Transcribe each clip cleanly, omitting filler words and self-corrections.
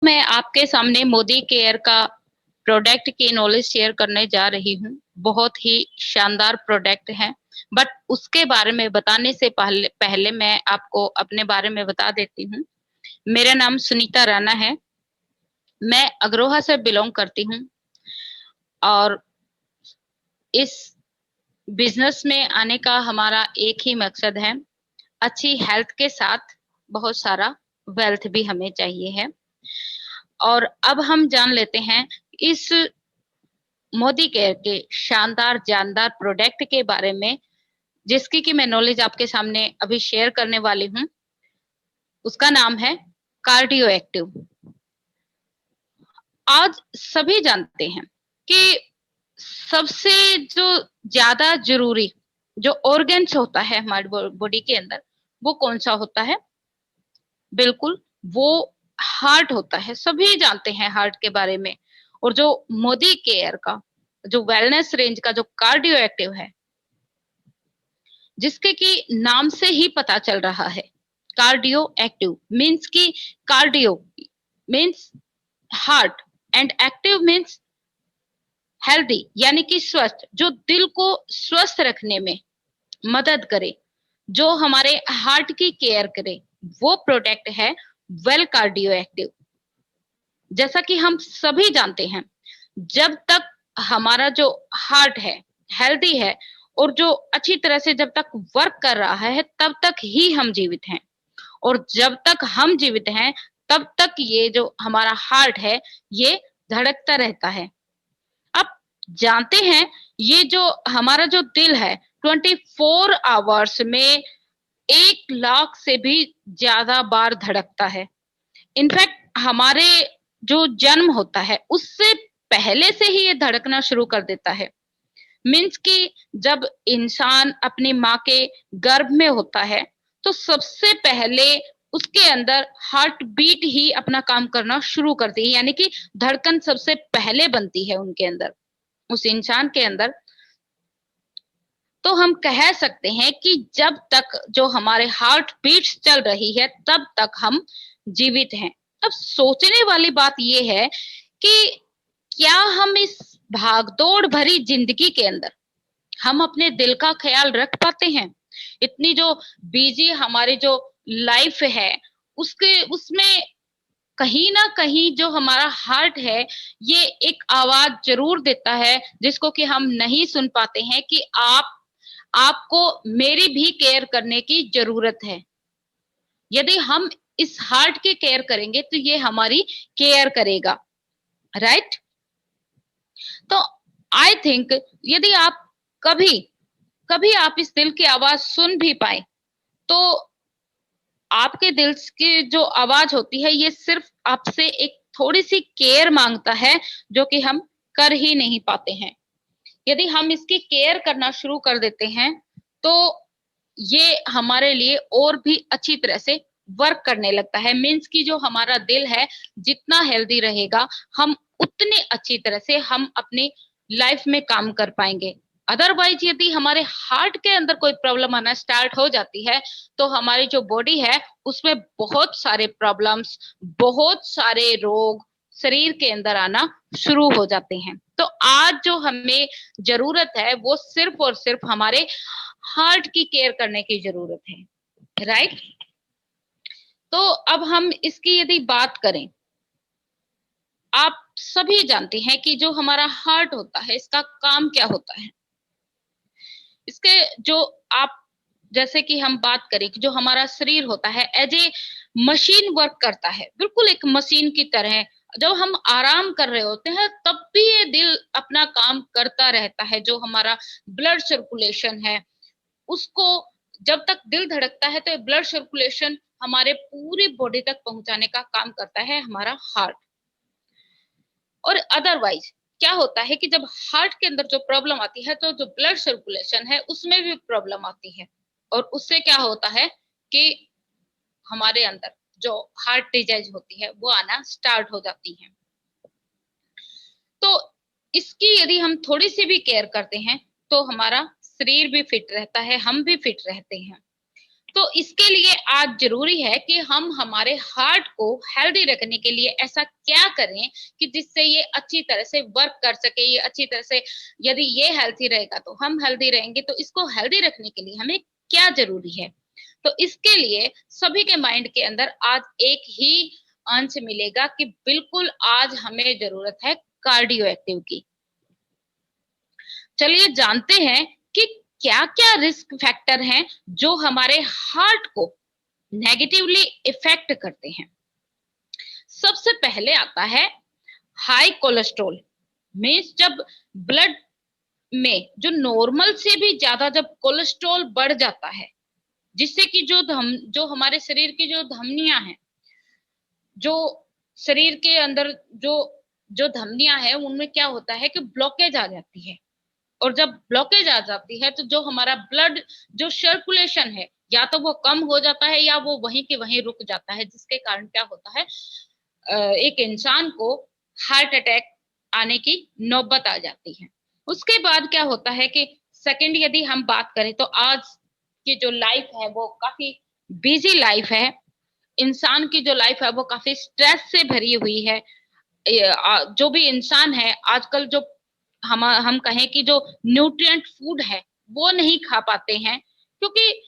मैं आपके सामने मोदी केयर का प्रोडक्ट की नॉलेज शेयर करने जा रही हूँ। बहुत ही शानदार प्रोडक्ट है, बट उसके बारे में बताने से पहले पहले मैं आपको अपने बारे में बता देती हूँ। मेरा नाम सुनीता राणा है। मैं अग्रोहा से बिलोंग करती हूँ और इस बिजनेस में आने का हमारा एक ही मकसद है, अच्छी हेल्थ के साथ बहुत सारा वेल्थ भी हमें चाहिए है। और अब हम जान लेते हैं इस मोदी केयर के शानदार जानदार प्रोडक्ट के बारे में, जिसकी कि मैं नॉलेज आपके सामने अभी शेयर करने वाली हूँ। उसका नाम है कार्डियो एक्टिव। आज सभी जानते हैं कि सबसे जो ज्यादा जरूरी जो ऑर्गन्स होता है हमारी बॉडी के अंदर, वो कौन सा होता है? बिल्कुल, वो हार्ट होता है। सभी जानते हैं हार्ट के बारे में। और जो मोदी केयर का जो वेलनेस रेंज का जो कार्डियो एक्टिव है, जिसके कि नाम से ही पता चल रहा है, कार्डियो एक्टिव मीन्स कि cardio means heart and active means healthy, यानी कि स्वस्थ, जो दिल को स्वस्थ रखने में मदद करे, जो हमारे हार्ट की केयर करे, वो प्रोडक्ट है वेल कार्डियो एक्टिव। जैसा कि हम सभी जानते हैं, जब तक हमारा जो हार्ट है हेल्दी है और जो अच्छी तरह से जब तक वर्क कर रहा है, तब तक ही हम जीवित हैं। और जब तक हम जीवित हैं, तब तक ये जो हमारा हार्ट है, ये धड़कता रहता है। अब जानते हैं, ये जो हमारा जो दिल है 24 आवर्स में 1 लाख से भी ज्यादा बार धड़कता है। इनफैक्ट हमारे जो जन्म होता है उससे पहले से ही ये धड़कना शुरू कर देता है। मीन्स कि जब इंसान अपनी माँ के गर्भ में होता है, तो सबसे पहले उसके अंदर हार्ट बीट ही अपना काम करना शुरू करती है, यानी कि धड़कन सबसे पहले बनती है उनके अंदर, उस इंसान के अंदर। तो हम कह सकते हैं कि जब तक जो हमारे हार्ट बीट्स चल रही है, तब तक हम जीवित हैं। अब सोचने वाली बात यह है कि क्या हम इस भागदौड़ भरी जिंदगी के अंदर हम अपने दिल का ख्याल रख पाते हैं? इतनी जो बिजी हमारी जो लाइफ है, उसके उसमें कहीं ना कहीं जो हमारा हार्ट है, ये एक आवाज जरूर देता है, जिसको कि हम नहीं सुन पाते हैं कि आपको मेरी भी केयर करने की जरूरत है। यदि हम इस हार्ट की केयर करेंगे, तो ये हमारी केयर करेगा, राइट? तो आई थिंक, यदि आप कभी कभी आप इस दिल की आवाज सुन भी पाए, तो आपके दिल की जो आवाज होती है, ये सिर्फ आपसे एक थोड़ी सी केयर मांगता है, जो कि हम कर ही नहीं पाते हैं। यदि हम इसकी केयर करना शुरू कर देते हैं, तो ये हमारे लिए और भी अच्छी तरह से वर्क करने लगता है। मीन्स कि जो हमारा दिल है, जितना हेल्दी रहेगा, हम उतने अच्छी तरह से हम अपनी लाइफ में काम कर पाएंगे। अदरवाइज यदि हमारे हार्ट के अंदर कोई प्रॉब्लम आना स्टार्ट हो जाती है, तो हमारी जो बॉडी है उसमें बहुत सारे प्रॉब्लम्स, बहुत सारे रोग शरीर के अंदर आना शुरू हो जाते हैं। तो आज जो हमें जरूरत है, वो सिर्फ और सिर्फ हमारे हार्ट की केयर करने की जरूरत है, राइट? तो अब हम इसकी यदि बात करें, आप सभी जानते हैं कि जो हमारा हार्ट होता है, इसका काम क्या होता है। इसके जो आप जैसे कि हम बात करें कि जो हमारा शरीर होता है एज ए मशीन वर्क करता है, बिल्कुल एक मशीन की तरह। जब हम आराम कर रहे होते हैं, तब भी ये दिल अपना काम करता रहता है। जो हमारा ब्लड सर्कुलेशन है, उसको जब तक दिल धड़कता है, तो ब्लड सर्कुलेशन हमारे पूरी बॉडी तक पहुंचाने का काम करता है हमारा हार्ट। और अदरवाइज क्या होता है कि जब हार्ट के अंदर जो प्रॉब्लम आती है, तो जो ब्लड सर्कुलेशन है उसमें भी प्रॉब्लम आती है। और उससे क्या होता है कि हमारे अंदर जो हार्ट डिजीज होती है, वो आना स्टार्ट हो जाती है। तो इसकी यदि हम थोड़ी सी भी केयर करते हैं, तो हमारा शरीर भी फिट रहता है, हम भी फिट रहते हैं। तो इसके लिए आज जरूरी है कि हम हमारे हार्ट को हेल्दी रखने के लिए ऐसा क्या करें कि जिससे ये अच्छी तरह से वर्क कर सके, ये अच्छी तरह से, यदि ये हेल्थी रहेगा तो हम हेल्दी रहेंगे। तो इसको हेल्दी रखने के लिए हमें क्या जरूरी है? तो इसके लिए सभी के माइंड के अंदर आज एक ही अंश मिलेगा कि बिल्कुल आज हमें जरूरत है कार्डियो एक्टिव की। चलिए जानते हैं कि क्या-क्या रिस्क फैक्टर हैं जो हमारे हार्ट को नेगेटिवली इफेक्ट करते हैं। सबसे पहले आता है हाई कोलेस्ट्रॉल। मीन्स जब ब्लड में जो नॉर्मल से भी ज्यादा जब कोलेस्ट्रॉल बढ़ जाता है, जिससे कि जो हमारे शरीर की जो धमनियां हैं, जो शरीर के अंदर जो जो धमनियां हैं, उनमें क्या होता है कि ब्लॉकेज आ जाती है। और जब ब्लॉकेज आ जाती है तो जो हमारा ब्लड जो सर्कुलेशन है, या तो वो कम हो जाता है या वो वहीं के वहीं रुक जाता है, जिसके कारण क्या होता है, एक इंसान को हार्ट अटैक आने की नौबत आ जाती है। उसके बाद क्या होता है कि सेकंड यदि हम बात करें तो आज की जो लाइफ है वो काफी बिजी लाइफ है। इंसान की जो लाइफ है वो काफी स्ट्रेस से भरी हुई है। जो भी इंसान है आजकल, जो हम कहें कि जो न्यूट्रिएंट फूड है वो नहीं खा पाते हैं, क्योंकि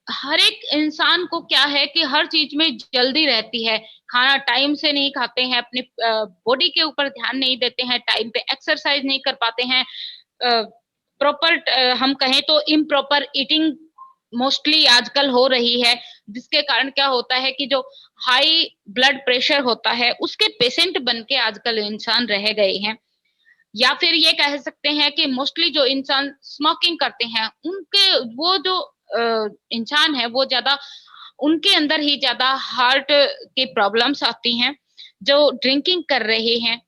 हर एक इंसान को क्या है कि हर चीज में जल्दी रहती है। खाना टाइम से नहीं खाते हैं, अपनी बॉडी के ऊपर ध्यान नहीं देते हैं, टाइम पे एक्सरसाइज नहीं कर पाते हैं, प्रॉपर हम कहें तो इम्प्रॉपर ईटिंग मोस्टली आजकल हो रही है, जिसके कारण क्या होता है कि जो हाई ब्लड प्रेशर होता है उसके पेशेंट बन के आजकल इंसान रह गए हैं। या फिर ये कह सकते हैं कि मोस्टली जो इंसान स्मोकिंग करते हैं, उनके वो जो इंसान है वो ज्यादा, उनके अंदर ही ज्यादा हार्ट की प्रॉब्लम्स आती हैं। जो ड्रिंकिंग कर रहे हैं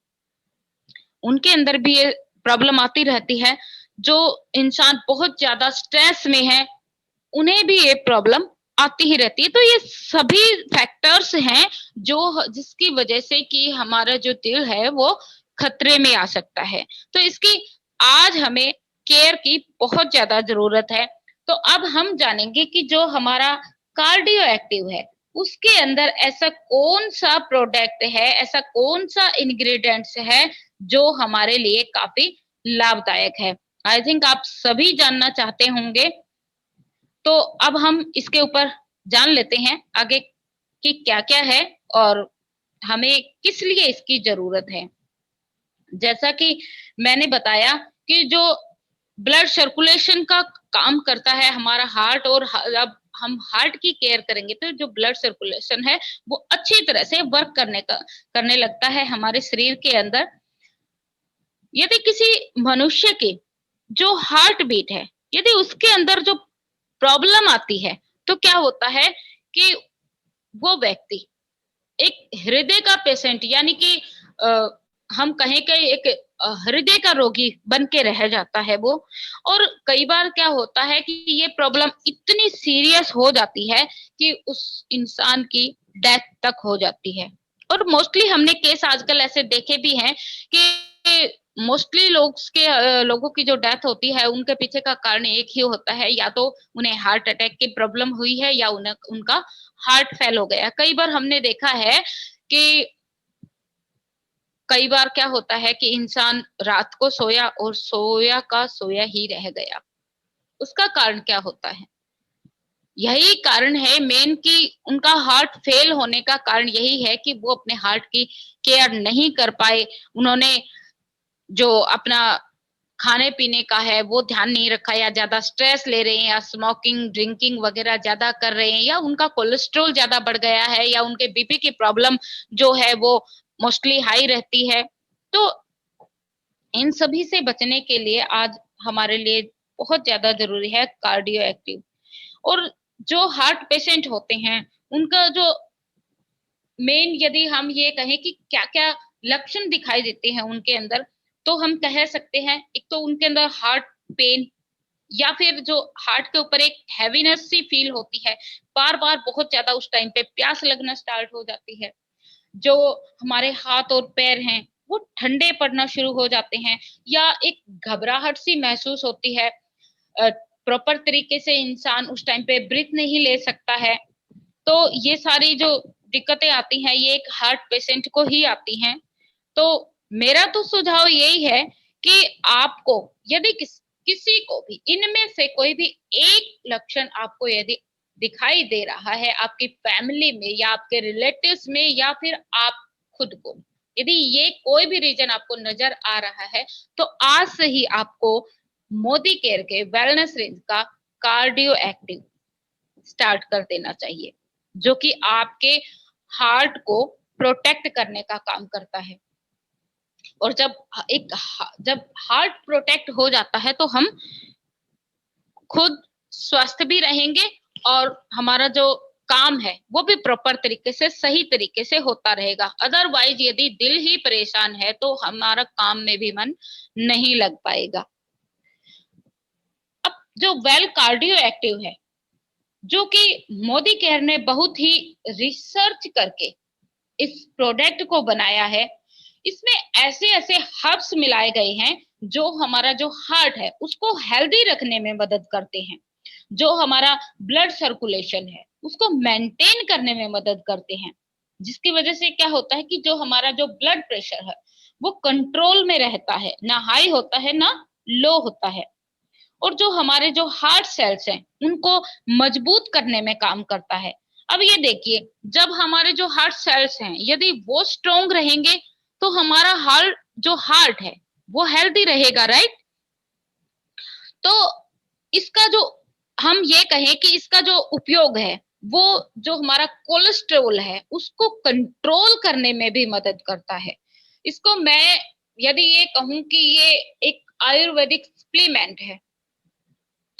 उनके अंदर भी ये प्रॉब्लम आती रहती है। जो इंसान बहुत ज्यादा स्ट्रेस में है उन्हें भी ये प्रॉब्लम आती ही रहती है। तो ये सभी फैक्टर्स हैं जो जिसकी वजह से कि हमारा जो दिल है वो खतरे में आ सकता है। तो इसकी आज हमें केयर की बहुत ज्यादा जरूरत है। तो अब हम जानेंगे कि जो हमारा कार्डियो एक्टिव है उसके अंदर ऐसा कौन सा प्रोडक्ट है, ऐसा कौन सा इंग्रेडिएंट्स है जो हमारे लिए काफी लाभदायक है। आई थिंक आप सभी जानना चाहते होंगे। तो अब हम इसके ऊपर जान लेते हैं आगे कि क्या-क्या है और हमें किस लिए इसकी जरूरत है। जैसा कि मैंने बताया कि जो ब्लड सर्कुलेशन का काम करता है हमारा हार्ट, और अब हम हार्ट की केयर करेंगे तो जो ब्लड सर्कुलेशन है वो अच्छी तरह से वर्क करने लगता है हमारे शरीर के अंदर। यदि किसी मनुष्य की जो हार्ट बीट है, यदि उसके अंदर जो प्रॉब्लम आती है तो क्या होता है कि वो व्यक्ति एक हृदय का पेशेंट, यानी कि अ, हम कहें कि एक हृदय का रोगी बन के रह जाता है वो। और कई बार क्या होता है कि ये प्रॉब्लम इतनी सीरियस हो जाती है कि उस इंसान की डेथ तक हो जाती है। और मोस्टली हमने केस आजकल ऐसे देखे भी हैं कि मोस्टली लोगों की जो डेथ होती है उनके पीछे का कारण एक ही होता है, या तो उन्हें हार्ट अटैक की प्रॉब्लम हुई है या उन्हें उनका हार्ट फेल हो गया। कई बार हमने देखा है कि कई बार क्या होता है कि इंसान रात को सोया और सोया का सोया ही रह गया। उसका कारण क्या होता है? यही कारण है मेन कि उनका हार्ट फेल होने का कारण यही है कि वो अपने हार्ट की केयर नहीं कर पाए। उन्होंने जो अपना खाने-पीने का है वो ध्यान नहीं रखा, या ज़्यादा स्ट्रेस ले रहे हैं, या स्मोकिंग, ड्रिंकिंग वगैरह ज़्यादा कर रहे हैं, या उनका कोलेस्ट्रॉल ज़्यादा बढ़ गया है, या उनके बीपी की प्रॉब्लम जो है वो मोस्टली हाई रहती है। तो इन सभी से बचने के लिए आज हमारे लिए बहुत ज़्यादा ज़रूरी है कार्डियो एक्टिव। और जो हार्ट पेशेंट होते हैं, उनका जो मेन, यदि हम ये कहें कि क्या-क्या लक्षण दिखाई देते हैं उनके अंदर, तो हम कह सकते हैं एक तो उनके अंदर हार्ट पेन, या फिर जो हार्ट के ऊपर एक हेवीनेस सी फील होती है, बार-बार बहुत ज़्यादा उस टाइम पे प्यास लगना स्टार्ट हो जाती है। जो हमारे हाथ और पैर हैं, वो ठंडे पड़ना शुरू हो जाते हैं, या एक घबराहट सी महसूस होती है। प्रॉपर तरीके से इंसान उस टाइम पे ब्रीथ नहीं ले सकता है। तो ये सारी जो दिक्कतें आती हैं ये एक हार्ट पेशेंट को ही आती हैं। तो मेरा तो सुझाव यही है कि आपको यदि किसी को भी इनमें से कोई भी एक लक्षण आपको यदि दिखाई दे रहा है आपकी फैमिली में या आपके रिलेटिव्स में या फिर आप खुद को, यदि ये कोई भी रीजन आपको नजर आ रहा है तो आज से ही आपको मोदी केयर के वेलनेस रेंज का कार्डियो एक्टिव स्टार्ट कर देना चाहिए, जो कि आपके हार्ट को प्रोटेक्ट करने का काम करता है। और जब हार्ट प्रोटेक्ट हो जाता है तो हम खुद स्वस्थ भी रहेंगे और हमारा जो काम है वो भी प्रॉपर तरीके से सही तरीके से होता रहेगा। अदरवाइज यदि दिल ही परेशान है तो हमारा काम में भी मन नहीं लग पाएगा। अब जो वेल कार्डियो एक्टिव है, जो कि मोदी केयर ने बहुत ही रिसर्च करके इस प्रोडक्ट को बनाया है, इसमें ऐसे ऐसे हर्ब्स मिलाए गए हैं जो हमारा जो हार्ट है उसको हेल्दी रखने में मदद करते हैं, जो हमारा ब्लड सर्कुलेशन है उसको मेंटेन करने में मदद करते हैं, जिसकी वजह से क्या होता है कि जो हमारा जो ब्लड प्रेशर है वो कंट्रोल में रहता है, ना हाई होता है ना लो होता है। और जो हमारे जो हार्ट सेल्स हैं उनको मजबूत करने में काम करता है। अब ये देखिए, जब हमारे जो हार्ट सेल्स हैं यदि वो स्ट्रोंग रहेंगे तो हमारा हार्ट है वो हेल्दी रहेगा, राइट। तो इसका जो हम ये कहें कि इसका जो उपयोग है वो जो हमारा कोलेस्ट्रॉल है उसको कंट्रोल करने में भी मदद करता है। इसको मैं यदि ये कहूं कि ये एक आयुर्वेदिक सप्लीमेंट है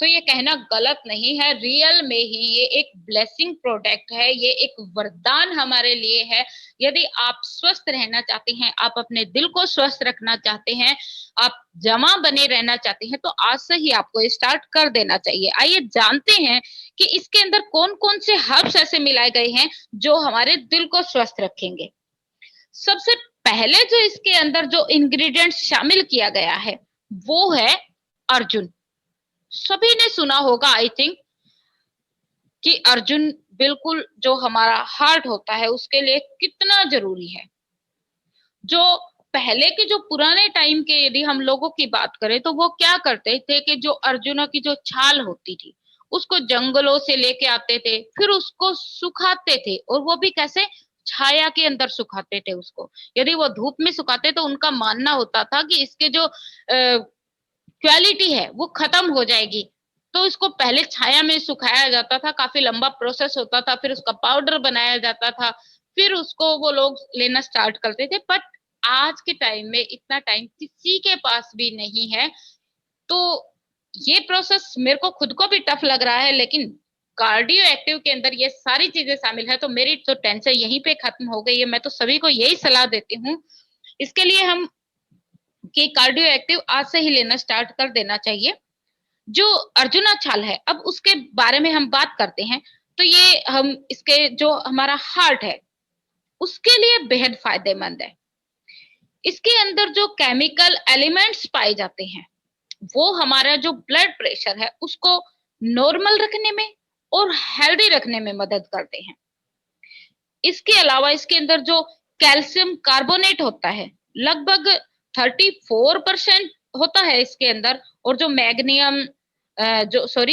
तो ये कहना गलत नहीं है, रियल में ही ये एक ब्लेसिंग प्रोडक्ट है, ये एक वरदान हमारे लिए है। यदि आप स्वस्थ रहना चाहते हैं, आप अपने दिल को स्वस्थ रखना चाहते हैं, आप जमा बने रहना चाहते हैं तो आज से ही आपको स्टार्ट कर देना चाहिए। आइए जानते हैं कि इसके अंदर कौन कौन से हर्ब्स ऐसे मिलाए गए हैं जो हमारे दिल को स्वस्थ रखेंगे। सबसे पहले जो इसके अंदर जो इंग्रेडिएंट शामिल किया गया है वो है अर्जुन। सभी ने सुना होगा आई थिंक कि अर्जुन बिल्कुल जो हमारा हार्ट होता है उसके लिए कितना जरूरी है। जो पहले के जो पुराने टाइम के यदि हम लोगों की बात करें तो वो क्या करते थे कि जो अर्जुना की जो छाल होती थी उसको जंगलों से लेके आते थे, फिर उसको सुखाते थे, और वो भी कैसे, छाया के अंदर सुखाते थे उसको। यदि वो धूप में सुखाते तो उनका मानना होता था कि इसके जो क्वालिटी है वो खत्म हो जाएगी, तो इसको पहले छाया में सुखाया जाता था, काफी लंबा प्रोसेस होता था, फिर उसका पाउडर बनाया जाता था, फिर उसको वो लोग लेना स्टार्ट करते थे। बट आज के टाइम में इतना टाइम किसी के पास भी नहीं है, तो ये प्रोसेस मेरे को खुद को भी टफ लग रहा है, लेकिन कार्डियो एक्टिव के अंदर ये सारी चीजें शामिल है तो मेरी तो टेंशन यहीं पे खत्म हो गई है। मैं तो सभी को यही सलाह देती हूँ इसके लिए हम कि कार्डियो एक्टिव आज से ही लेना स्टार्ट कर देना चाहिए। जो अर्जुना छाल है, अब उसके बारे में हम बात करते हैं तो ये हम इसके जो हमारा हार्ट है उसके लिए बेहद फायदेमंद है। इसके अंदर जो केमिकल एलिमेंट्स पाए जाते हैं वो हमारा जो ब्लड प्रेशर है उसको नॉर्मल रखने में और हेल्दी रखने में मदद करते हैं। इसके अलावा इसके अंदर जो कैल्शियम कार्बोनेट होता है लगभग 34% होता है इसके अंदर, और जो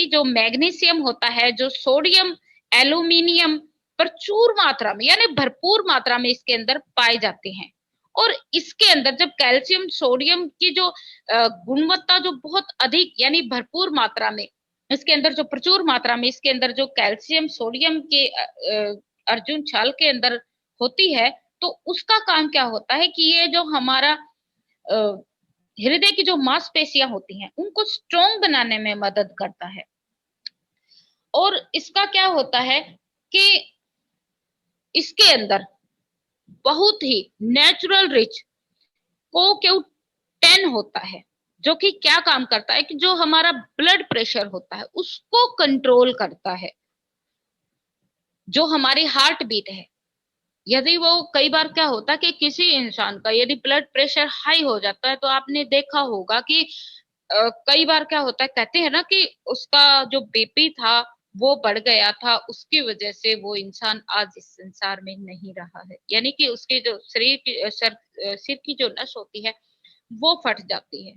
जो मैग्नीशियम होता है, जो सोडियम, एल्यूमिनियम प्रचुर मात्रा में यानी भरपूर मात्रा में इसके अंदर पाए जाते हैं। और इसके अंदर जब कैल्शियम सोडियम की जो गुणवत्ता जो बहुत अधिक यानी भरपूर मात्रा में इसके अंदर जो प्रचुर मात्रा में इसके अंदर जो कैल्शियम सोडियम के अर्जुन छाल के अंदर होती है, तो उसका काम क्या होता है कि ये जो हमारा हृदय की जो मांसपेशियां होती हैं उनको स्ट्रॉन्ग बनाने में मदद करता है। और इसका क्या होता है कि इसके अंदर बहुत ही नेचुरल रिच CoQ10 होता है, जो कि क्या काम करता है कि जो हमारा ब्लड प्रेशर होता है उसको कंट्रोल करता है। जो हमारी हार्ट बीट है, यदि वो कई बार क्या होता है कि किसी इंसान का यदि ब्लड प्रेशर हाई हो जाता है तो आपने देखा होगा कि कई बार क्या होता है, कहते हैं ना कि उसका जो बीपी था वो बढ़ गया था, उसकी वजह से वो इंसान आज इस संसार में नहीं रहा है। यानी कि उसके जो शरीर की सिर की जो नस होती है वो फट जाती है।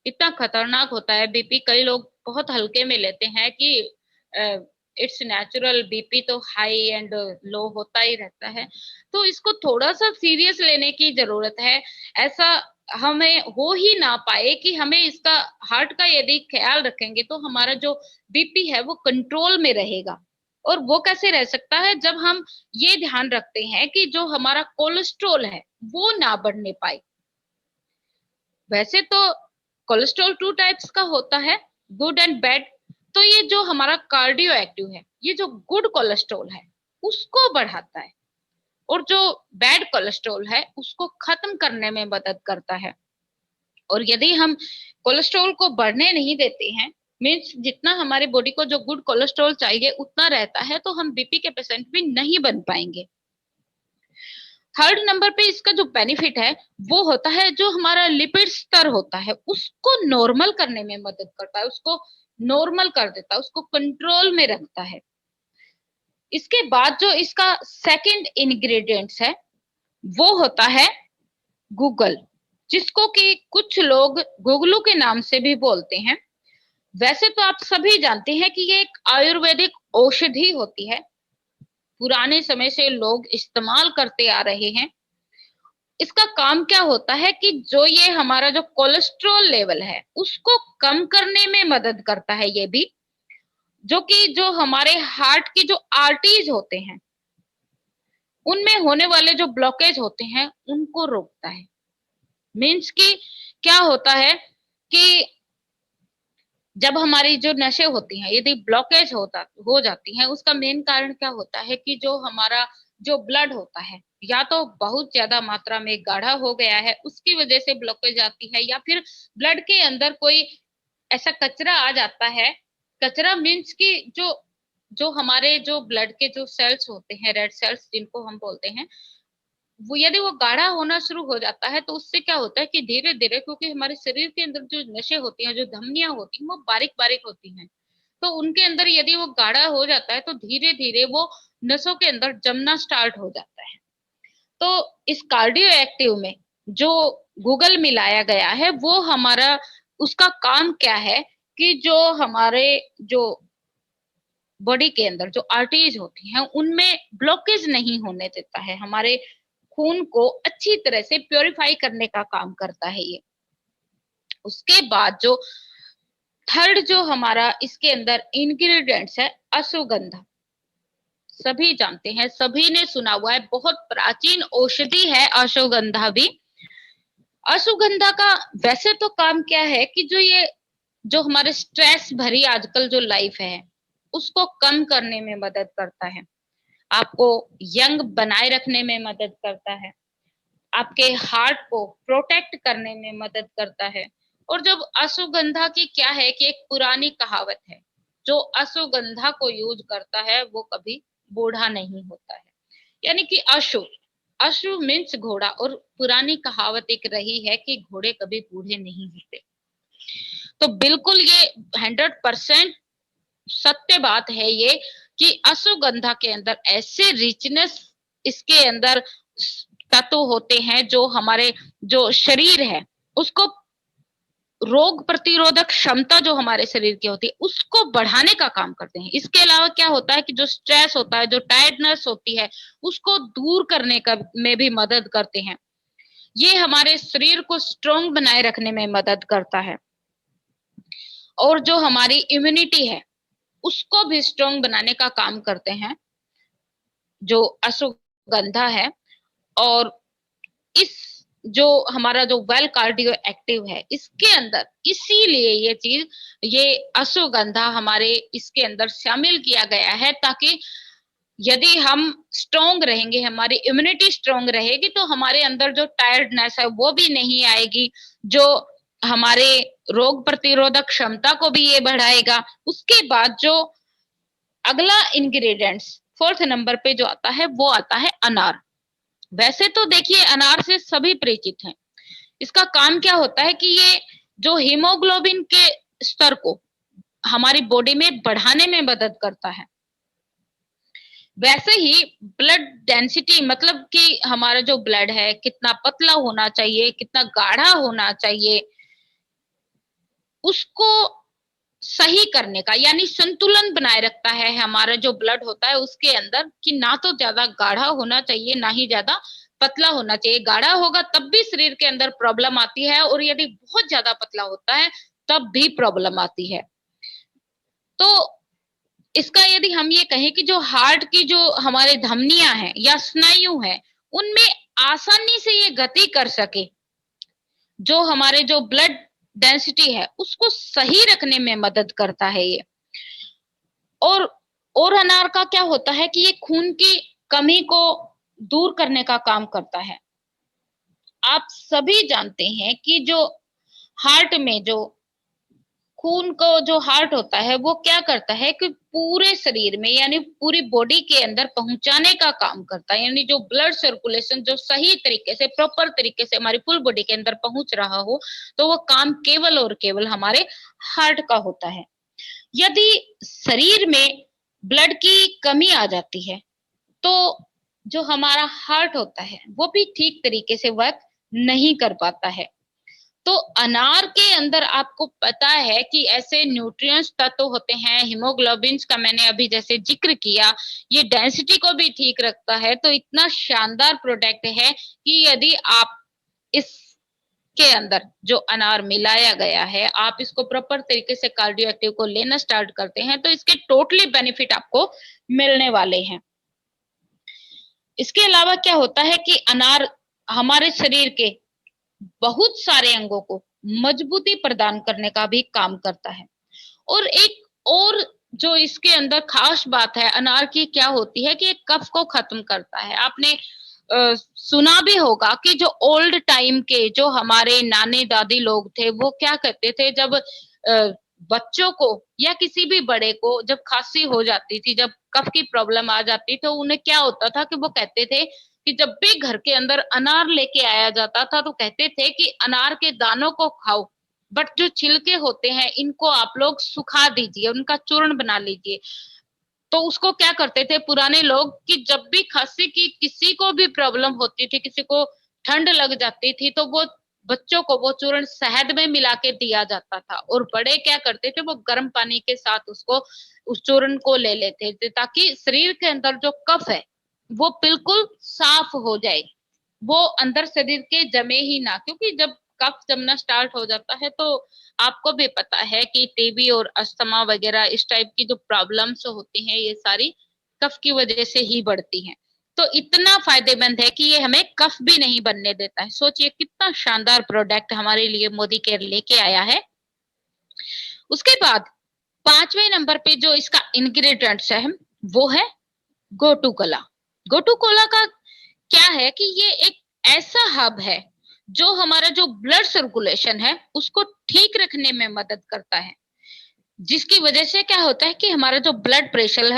इतना खतरनाक होता है बीपी। कई लोग बहुत हल्के में लेते हैं कि इट्स नेचुरल, बीपी तो हाई एंड लो होता ही रहता है। तो इसको थोड़ा सा सीरियस लेने की जरूरत है। ऐसा हमें हो ही ना पाए कि हमें इसका हार्ट का यदि ख्याल रखेंगे तो हमारा जो बीपी है वो कंट्रोल में रहेगा। और वो कैसे रह सकता है, जब हम ये ध्यान रखते हैं कि जो हमारा कोलेस्ट्रॉल है वो ना बढ़ने पाए। वैसे तो कोलेस्ट्रॉल टू टाइप्स का होता है, गुड एंड बैड। तो ये जो हमारा कार्डियो एक्टिव है, ये जो गुड कोलेस्ट्रॉल है उसको बढ़ाता है, और जो बैड कोलेस्ट्रॉल है उसको खत्म करने में मदद करता है। और यदि हम कोलेस्ट्रॉल को बढ़ने नहीं देते हैं, मीन्स जितना हमारे बॉडी को जो गुड कोलेस्ट्रॉल चाहिए उतना रहता है, तो हम बीपी के पेशेंट भी नहीं बन पाएंगे। थर्ड नंबर पे इसका जो बेनिफिट है वो होता है जो हमारा लिपिड स्तर होता है उसको नॉर्मल करने में मदद करता है, उसको नॉर्मल कर देता है, उसको कंट्रोल में रखता है। इसके बाद जो इसका सेकंड इंग्रेडिएंट्स है वो होता है गूगल, जिसको कि कुछ लोग गुगलू के नाम से भी बोलते हैं। वैसे तो आप सभी जानते हैं कि ये एक आयुर्वेदिक औषधि होती है, पुराने समय से लोग इस्तेमाल करते आ रहे हैं। इसका काम क्या होता है कि जो ये हमारा जो कोलेस्ट्रॉल लेवल है उसको कम करने में मदद करता है। ये भी जो कि जो हमारे हार्ट की जो आर्टरीज होते हैं उनमें होने वाले जो ब्लॉकेज होते हैं उनको रोकता है। मीन्स कि क्या होता है कि जब हमारी जो नसें होती हैं यदि ब्लॉकेज होता हो जाती हैं, उसका मेन कारण क्या होता है कि जो हमारा जो ब्लड होता है या तो बहुत ज्यादा मात्रा में गाढ़ा हो गया है उसकी वजह से ब्लॉकेज आती है, या फिर ब्लड के अंदर कोई ऐसा कचरा आ जाता है। कचरा मीन्स कि जो जो हमारे जो ब्लड के जो सेल्स होते हैं, रेड सेल्स जिनको हम बोलते हैं, वो यदि वो गाढ़ा होना शुरू हो जाता है तो उससे क्या होता है कि धीरे धीरे, क्योंकि हमारे शरीर के अंदर जो नशे होती हैं, जो धमनियां होती हैं वो बारीक बारीक होती हैं, तो उनके अंदर यदि वो गाढ़ा हो जाता है तो धीरे धीरे वो नसों के अंदर जमना स्टार्ट हो जाता है। तो इस कार्डियो एक्टिव में जो गूगल मिलाया गया है वो हमारा उसका काम क्या है कि जो हमारे जो बॉडी के अंदर जो आर्टरीज होती हैं उनमें ब्लॉकेज नहीं होने देता है, हमारे खून को अच्छी तरह से प्योरीफाई करने का काम करता है ये। उसके बाद जो थर्ड जो हमारा इसके अंदर इंग्रेडिएंट्स है, अश्वगंधा। सभी जानते हैं, सभी ने सुना हुआ है, बहुत प्राचीन औषधि है अश्वगंधा भी। अश्वगंधा का वैसे तो काम क्या है कि जो ये जो हमारे स्ट्रेस भरी आजकल जो लाइफ है उसको कम करने में मदद करता है, आपको यंग बनाए रखने में मदद करता है, आपके हार्ट को प्रोटेक्ट करने में मदद करता है। और जब अश्वगंधा की क्या है कि एक पुरानी कहावत है, जो अश्वगंधा को यूज करता है वो कभी बूढ़ा नहीं होता है। यानी कि अश्व, अश्व मीन्स घोड़ा, और पुरानी कहावत एक रही है कि घोड़े कभी बूढ़े नहीं होते। तो बिल्कुल ये 100% सत्य बात है ये कि अश्वगंधा के अंदर ऐसे रिचनेस इसके अंदर तत्व होते हैं जो हमारे जो शरीर है उसको रोग प्रतिरोधक क्षमता जो हमारे शरीर की होती है उसको बढ़ाने का काम करते हैं। इसके अलावा क्या होता है कि जो स्ट्रेस होता है, जो टायर्डनेस होती है उसको दूर करने का में भी मदद करते हैं। ये हमारे शरीर को स्ट्रोंग बनाए रखने में मदद करता है, और जो हमारी इम्यूनिटी है उसको भी स्ट्रोंग बनाने का काम करते हैं जो अश्वगंधा है। और इस जो हमारा जो वेल कार्डियो एक्टिव है इसके अंदर इसीलिए ये चीज, ये अश्वगंधा हमारे इसके अंदर शामिल किया गया है, ताकि यदि हम स्ट्रोंग रहेंगे, हमारी इम्यूनिटी स्ट्रोंग रहेगी तो हमारे अंदर जो टायर्डनेस है वो भी नहीं आएगी, जो हमारे रोग प्रतिरोधक क्षमता को भी ये बढ़ाएगा। उसके बाद जो अगला इंग्रेडिएंट्स फोर्थ नंबर पे जो आता है वो आता है अनार। वैसे तो देखिए अनार से सभी परिचित हैं। इसका काम क्या होता है कि ये जो हीमोग्लोबिन के स्तर को हमारी बॉडी में बढ़ाने में मदद करता है। वैसे ही ब्लड डेंसिटी मतलब कि हमारा जो ब्लड है कितना पतला होना चाहिए, कितना गाढ़ा होना चाहिए, उसको सही करने का यानी संतुलन बनाए रखता है हमारा जो ब्लड होता है उसके अंदर, कि ना तो ज्यादा गाढ़ा होना चाहिए ना ही ज्यादा पतला होना चाहिए। गाढ़ा होगा तब भी शरीर के अंदर प्रॉब्लम आती है, और यदि बहुत ज्यादा पतला होता है तब भी प्रॉब्लम आती है। तो इसका यदि हम ये कहें कि जो हार्ट की जो हमारे धमनियां हैं या स्नायु हैं, उनमें आसानी से ये गति कर सके, जो हमारे जो ब्लड डेंसिटी है उसको सही रखने में मदद करता है ये। और अनार का क्या होता है कि ये खून की कमी को दूर करने का काम करता है। आप सभी जानते हैं कि जो हार्ट में जो खून को जो हार्ट होता है वो क्या करता है कि पूरे शरीर में यानी पूरी बॉडी के अंदर पहुंचाने का काम करता है, यानी जो ब्लड सर्कुलेशन जो सही तरीके से प्रॉपर तरीके से हमारी फुल बॉडी के अंदर पहुंच रहा हो, तो वो काम केवल और केवल हमारे हार्ट का होता है। यदि शरीर में ब्लड की कमी आ जाती है तो जो हमारा हार्ट होता है वो भी ठीक तरीके से वर्क नहीं कर पाता है। तो अनार के अंदर आपको पता है कि ऐसे न्यूट्रिएंट्स तत्व होते हैं, हीमोग्लोबिन का मैंने अभी जैसे जिक्र किया, ये डेंसिटी को भी ठीक रखता है। तो इतना शानदार प्रोडक्ट है कि यदि आप इस के अंदर जो अनार मिलाया गया है, आप इसको प्रॉपर तरीके से कार्डियो एक्टिव को लेना स्टार्ट करते हैं तो इसके टोटली बेनिफिट आपको मिलने वाले हैं। इसके अलावा क्या होता है कि अनार हमारे शरीर के बहुत सारे अंगों को मजबूती प्रदान करने का भी काम करता है। और एक और जो इसके अंदर खास बात है अनार की क्या होती है कि ये कफ को खत्म करता है। आपने सुना भी होगा कि जो ओल्ड टाइम के जो हमारे नानी दादी लोग थे वो क्या करते थे, जब बच्चों को या किसी भी बड़े को जब खांसी हो जाती थी, जब कफ की प्रॉब्लम आ जाती तो उन्हें क्या होता था कि वो कहते थे कि जब भी घर के अंदर अनार लेके आया जाता था तो कहते थे कि अनार के दानों को खाओ, बट जो छिलके होते हैं इनको आप लोग सुखा दीजिए, उनका चूर्ण बना लीजिए। तो उसको क्या करते थे पुराने लोग कि जब भी खांसी की किसी को भी प्रॉब्लम होती थी, किसी को ठंड लग जाती थी, तो वो बच्चों को वो चूर्ण शहद में मिला के दिया जाता था, और बड़े क्या करते थे वो गर्म पानी के साथ उसको उस चूर्ण को ले लेते थे ताकि शरीर के अंदर जो कफ है वो बिल्कुल साफ हो जाए, वो अंदर शरीर के जमे ही ना। क्योंकि जब कफ जमना स्टार्ट हो जाता है तो आपको भी पता है कि टीबी और अस्थमा वगैरह इस टाइप की जो प्रॉब्लम्स होती हैं ये सारी कफ की वजह से ही बढ़ती हैं। तो इतना फायदेमंद है कि ये हमें कफ भी नहीं बनने देता है। सोचिए कितना शानदार प्रोडक्ट हमारे लिए मोदी केयर लेके आया है। उसके बाद 5वें नंबर पे जो इसका इंग्रेडिएंट्स है वो है गोटू कोला। गोटू कोला का क्या है कि ये एक ऐसा हब है जो हमारा जो ब्लड सर्कुलेशन है उसको ठीक रखने में मदद करता है, जिसकी वजह से क्या होता है कि हमारा जो ब्लड प्रेशर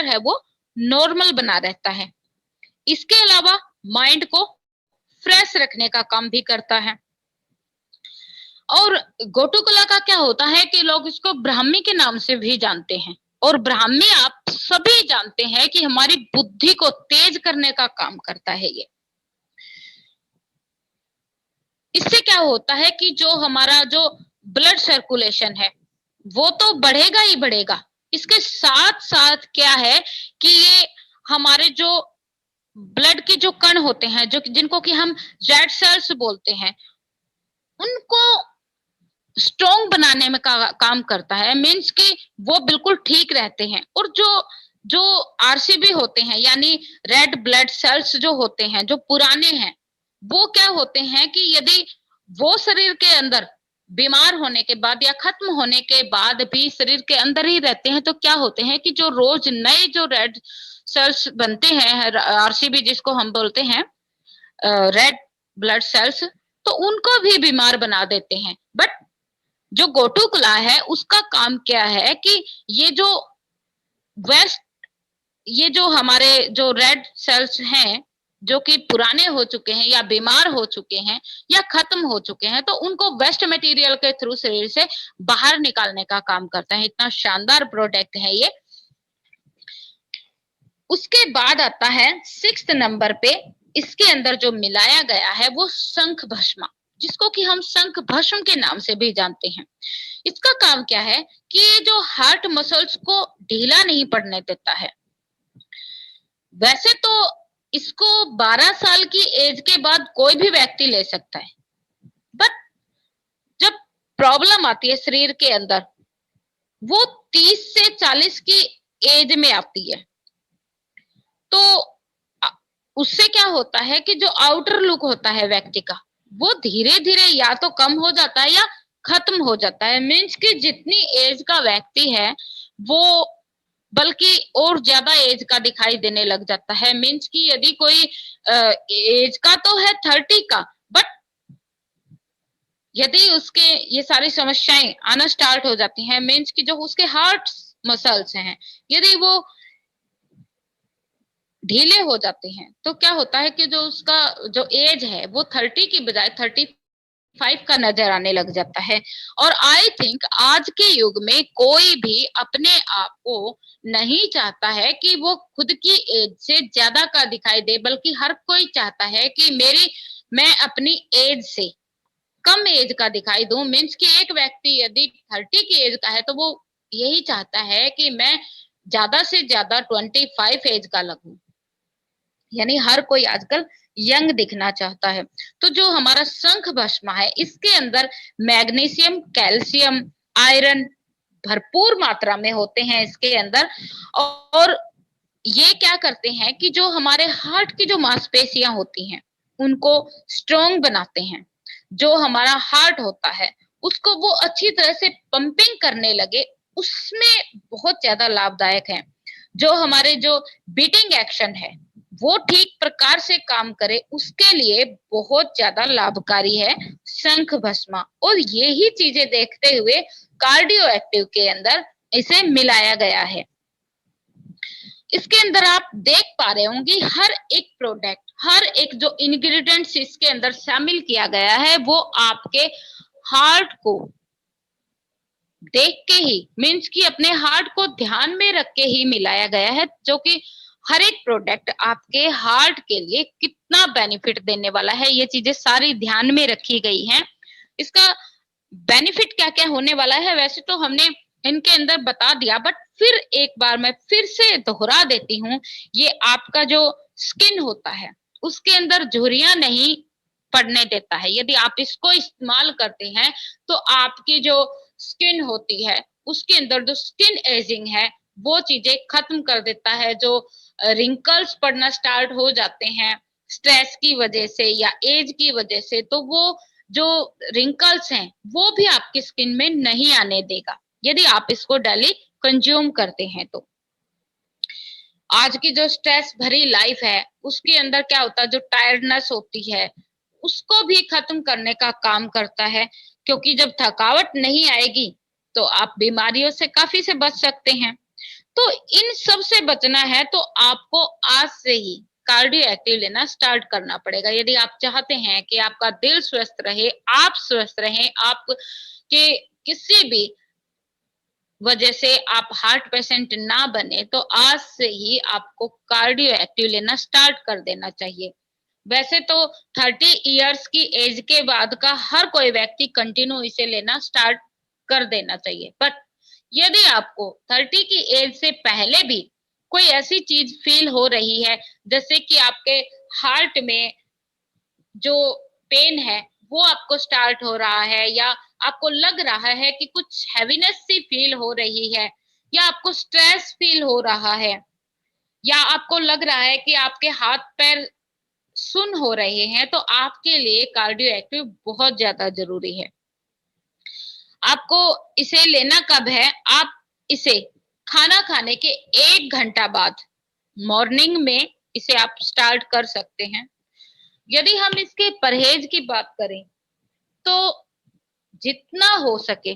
है वो नॉर्मल बना रहता है। इसके अलावा माइंड को फ्रेश रखने का काम भी करता है। और गोटुकोला का क्या होता है कि लोग इसको ब्राह्मी के नाम से भी जानते हैं, और ब्राह्मी आप सभी जानते हैं कि हमारी बुद्धि को तेज करने का काम करता है ये। इससे क्या होता है कि जो हमारा जो ब्लड सर्कुलेशन है वो तो बढ़ेगा ही बढ़ेगा, इसके साथ साथ क्या है कि ये हमारे जो ब्लड के जो कण होते हैं जो जिनको कि हम रेड सेल्स बोलते हैं उनको स्ट्रॉन्ग बनाने में काम करता है। मीन्स कि वो बिल्कुल ठीक रहते हैं। और जो जो आरसीबी होते हैं यानी रेड ब्लड सेल्स जो होते हैं जो पुराने हैं वो क्या होते हैं कि यदि वो शरीर के अंदर बीमार होने के बाद या खत्म होने के बाद भी शरीर के अंदर ही रहते हैं तो क्या होते हैं कि जो रोज नए जो रेड सेल्स बनते हैं आरसीबी जिसको हम बोलते हैं रेड ब्लड सेल्स, तो उनको भी बीमार बना देते हैं। बट जो गोटुकोला है उसका काम क्या है कि ये जो वेस्ट ये जो हमारे जो रेड सेल्स हैं जो कि पुराने हो चुके हैं या बीमार हो चुके हैं या खत्म हो चुके हैं, तो उनको वेस्ट मटेरियल के थ्रू शरीर से बाहर निकालने का काम करता है। इतना शानदार प्रोडक्ट है ये। उसके बाद आता है 6th नंबर पे, इसके अंदर जो मिलाया गया है वो शंख भस्मा, जिसको कि हम शंख भस्म के नाम से भी जानते हैं। इसका काम क्या है कि ये जो हार्ट मसल्स को ढीला नहीं पड़ने देता है। वैसे तो इसको 12 साल की एज के बाद कोई भी व्यक्ति ले सकता है, बट जब प्रॉब्लम आती है शरीर के अंदर, वो 30 से 40 की एज में आती है। तो उससे क्या होता है कि जो आउटर लुक होता है व्यक्ति का, वो धीरे धीरे या तो कम हो जाता है या खत्म हो जाता है। मीन्स कि जितनी एज का व्यक्ति है वो बल्कि और ज्यादा एज का दिखाई देने लग जाता है। मीन्स कि यदि कोई एज का तो है 30 का, बट यदि उसके ये सारी समस्याएं आना स्टार्ट हो जाती हैं, मीन्स कि जो उसके हार्ट मसल्स हैं यदि वो ढीले हो जाते हैं, तो क्या होता है कि जो उसका जो एज है वो 30 की बजाय 35 का नजर आने लग जाता है। और आई थिंक आज के युग में कोई भी अपने आप को नहीं चाहता है कि वो खुद की एज से ज्यादा का दिखाई दे, बल्कि हर कोई चाहता है कि मैं अपनी एज से कम एज का दिखाई दूं। मीन्स कि एक व्यक्ति यदि 30 की एज का है तो वो यही चाहता है कि मैं ज्यादा से ज्यादा 25 एज का लगूं। यानी हर कोई आजकल यंग दिखना चाहता है। तो जो हमारा शंख भस्म है, इसके अंदर मैग्नीशियम, कैल्शियम, आयरन भरपूर मात्रा में होते हैं इसके अंदर। और ये क्या करते हैं कि जो हमारे हार्ट की जो मांसपेशियां होती हैं उनको स्ट्रोंग बनाते हैं। जो हमारा हार्ट होता है उसको वो अच्छी तरह से पंपिंग करने लगे, उसमें बहुत ज्यादा लाभदायक है। जो हमारे जो बीटिंग एक्शन है वो ठीक प्रकार से काम करे, उसके लिए बहुत ज्यादा लाभकारी है शंख भस्मा। और यही चीजें देखते हुए कार्डियो एक्टिव के अंदर इसे मिलाया गया है। इसके अंदर आप देख पा रहे होंगे हर एक प्रोडक्ट, हर एक जो इंग्रेडिएंट्स इसके अंदर शामिल किया गया है वो आपके हार्ट को देख के ही, मीन्स कि अपने हार्ट को ध्यान में रख के ही मिलाया गया है, जो कि हर एक प्रोडक्ट आपके हार्ट के लिए कितना बेनिफिट देने वाला है, ये चीजें सारी ध्यान में रखी गई हैं। इसका बेनिफिट क्या क्या होने वाला है वैसे तो हमने इनके अंदर बता दिया, बट फिर एक बार मैं फिर से दोहरा देती हूँ। ये आपका जो स्किन होता है उसके अंदर झुर्रियां नहीं पड़ने देता है। यदि आप इसको इस्तेमाल करते हैं तो आपकी जो स्किन होती है उसके अंदर जो स्किन एजिंग है वो चीजें खत्म कर देता है। जो रिंकल्स पड़ना स्टार्ट हो जाते हैं स्ट्रेस की वजह से या एज की वजह से, तो वो जो रिंकल्स हैं वो भी आपकी स्किन में नहीं आने देगा यदि आप इसको डेली कंज्यूम करते हैं। तो आज की जो स्ट्रेस भरी लाइफ है उसके अंदर क्या होता है, जो टायर्डनेस होती है उसको भी खत्म करने का काम करता है। क्योंकि जब थकावट नहीं आएगी तो आप बीमारियों से काफी से बच सकते हैं। तो इन सब से बचना है तो आपको आज से ही कार्डियो एक्टिव लेना स्टार्ट करना पड़ेगा। यदि आप चाहते हैं कि आपका दिल स्वस्थ रहे, आप स्वस्थ रहें, आप के किसी भी वजह से आप हार्ट पेशेंट ना बने, तो आज से ही आपको कार्डियो एक्टिव लेना स्टार्ट कर देना चाहिए। वैसे तो 30 इयर्स की एज के बाद का हर कोई व्यक्ति कंटिन्यू इसे लेना स्टार्ट कर देना चाहिए। बट यदि आपको 30 की एज से पहले भी कोई ऐसी चीज फील हो रही है जैसे कि आपके हार्ट में जो पेन है वो आपको स्टार्ट हो रहा है, या आपको लग रहा है कि कुछ हैवीनेस सी फील हो रही है, या आपको स्ट्रेस फील हो रहा है, या आपको लग रहा है कि आपके हाथ पैर सुन हो रहे हैं, तो आपके लिए कार्डियो एक्टिव बहुत ज्यादा जरूरी है। आपको इसे लेना कब है, आप इसे खाना खाने के 1 घंटा बाद मॉर्निंग में इसे आप स्टार्ट कर सकते हैं। यदि हम इसके परहेज की बात करें तो जितना हो सके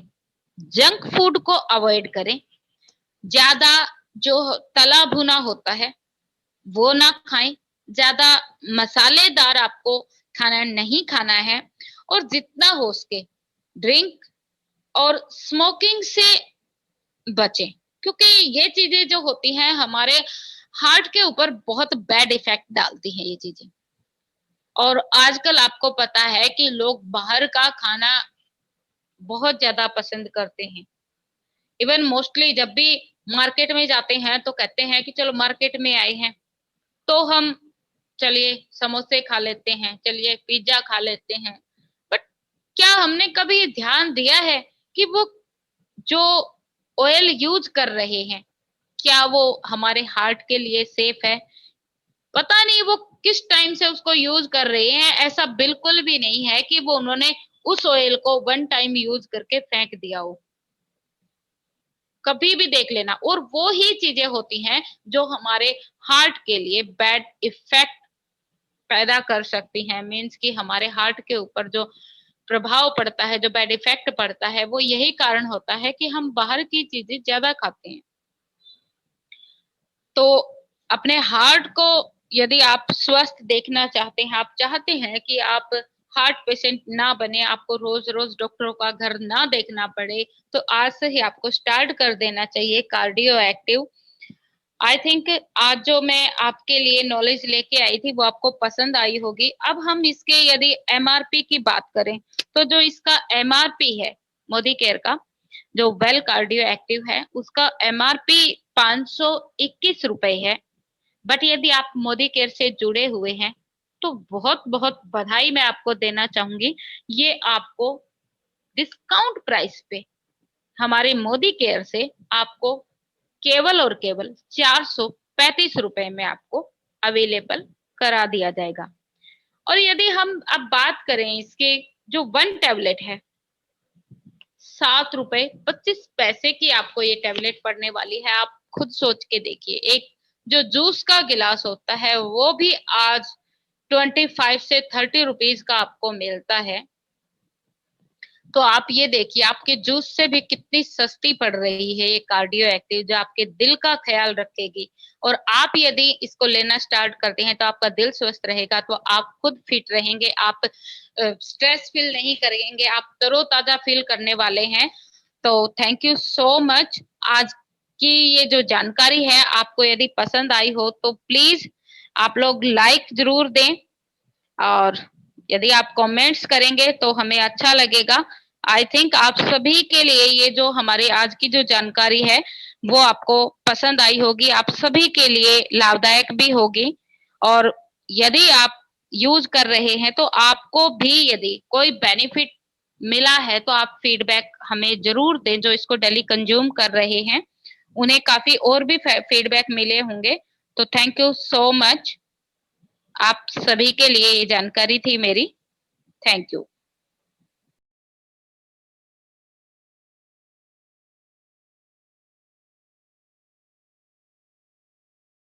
जंक फूड को अवॉइड करें। ज्यादा जो तला भुना होता है वो ना खाएं। ज्यादा मसालेदार आपको खाना नहीं खाना है, और जितना हो सके ड्रिंक और स्मोकिंग से बचें, क्योंकि ये चीजें जो होती हैं हमारे हार्ट के ऊपर बहुत बैड इफेक्ट डालती हैं ये चीजें। और आजकल आपको पता है कि लोग बाहर का खाना बहुत ज्यादा पसंद करते हैं। इवन मोस्टली जब भी मार्केट में जाते हैं तो कहते हैं कि चलो मार्केट में आए हैं तो हम चलिए समोसे खा लेते हैं, चलिए पिज्जा खा लेते हैं। बट क्या हमने कभी ध्यान दिया है कि वो जो ऑयल यूज कर रहे हैं, क्या वो हमारे हार्ट के लिए सेफ है? पता नहीं वो किस टाइम से उसको यूज कर रहे हैं। ऐसा बिल्कुल भी नहीं है कि वो उन्होंने उस ऑयल को वन टाइम यूज करके फेंक दिया हो। कभी भी देख लेना, और वो ही चीजें होती हैं जो हमारे हार्ट के लिए बैड इफेक्ट पैदा कर सकती हैं। मीन्स कि हमारे हार्ट के ऊपर जो प्रभाव पड़ता है, जो बैड इफेक्ट पड़ता है, वो यही कारण होता है कि हम बाहर की चीजें ज्यादा खाते हैं। तो अपने हार्ट को यदि आप स्वस्थ देखना चाहते हैं, आप चाहते हैं कि आप हार्ट पेशेंट ना बने, आपको रोज रोज डॉक्टरों का घर ना देखना पड़े, तो आज से ही आपको स्टार्ट कर देना चाहिए कार्डियो एक्टिव। आई थिंक आज जो मैं आपके लिए नॉलेज लेके आई थी वो आपको पसंद आई होगी। अब हम इसके यदि एमआरपी की बात करें, तो जो इसका एमआरपी है मोदी केयर का, जो वेल कार्डियो एक्टिव है, उसका एमआरपी 521 रुपए है। बट यदि आप मोदी केयर से जुड़े हुए हैं तो बहुत बहुत बधाई मैं आपको देना चाहूंगी। ये आपको डिस्काउंट प्राइस पे हमारे मोदी केयर से आपको केवल और केवल 435 रुपए में आपको अवेलेबल करा दिया जाएगा। और यदि हम अब बात करें इसके, जो वन टैबलेट है, 7 रुपए 25 पैसे की आपको ये टैबलेट पड़ने वाली है। आप खुद सोच के देखिए, एक जो जूस का गिलास होता है वो भी आज 25 से 30 रुपीज का आपको मिलता है। तो आप ये देखिए आपके जूस से भी कितनी सस्ती पड़ रही है ये कार्डियो एक्टिव, जो आपके दिल का ख्याल रखेगी। और आप यदि इसको लेना स्टार्ट करते हैं तो आपका दिल स्वस्थ रहेगा, तो आप खुद फिट रहेंगे, आप स्ट्रेस फील नहीं करेंगे, आप तरोताजा फील करने वाले हैं। तो थैंक यू सो मच। आज की ये जो जानकारी है आपको यदि पसंद आई हो तो प्लीज आप लोग लाइक जरूर दें, और यदि आप कमेंट्स करेंगे तो हमें अच्छा लगेगा। आई थिंक आप सभी के लिए ये जो हमारी आज की जो जानकारी है वो आपको पसंद आई होगी, आप सभी के लिए लाभदायक भी होगी। और यदि आप यूज कर रहे हैं तो आपको भी यदि कोई बेनिफिट मिला है तो आप फीडबैक हमें जरूर दें। जो इसको डेली कंज्यूम कर रहे हैं उन्हें काफी और भी फीडबैक मिले होंगे। तो थैंक यू सो मच। आप सभी के लिए ये जानकारी थी मेरी। Thank you.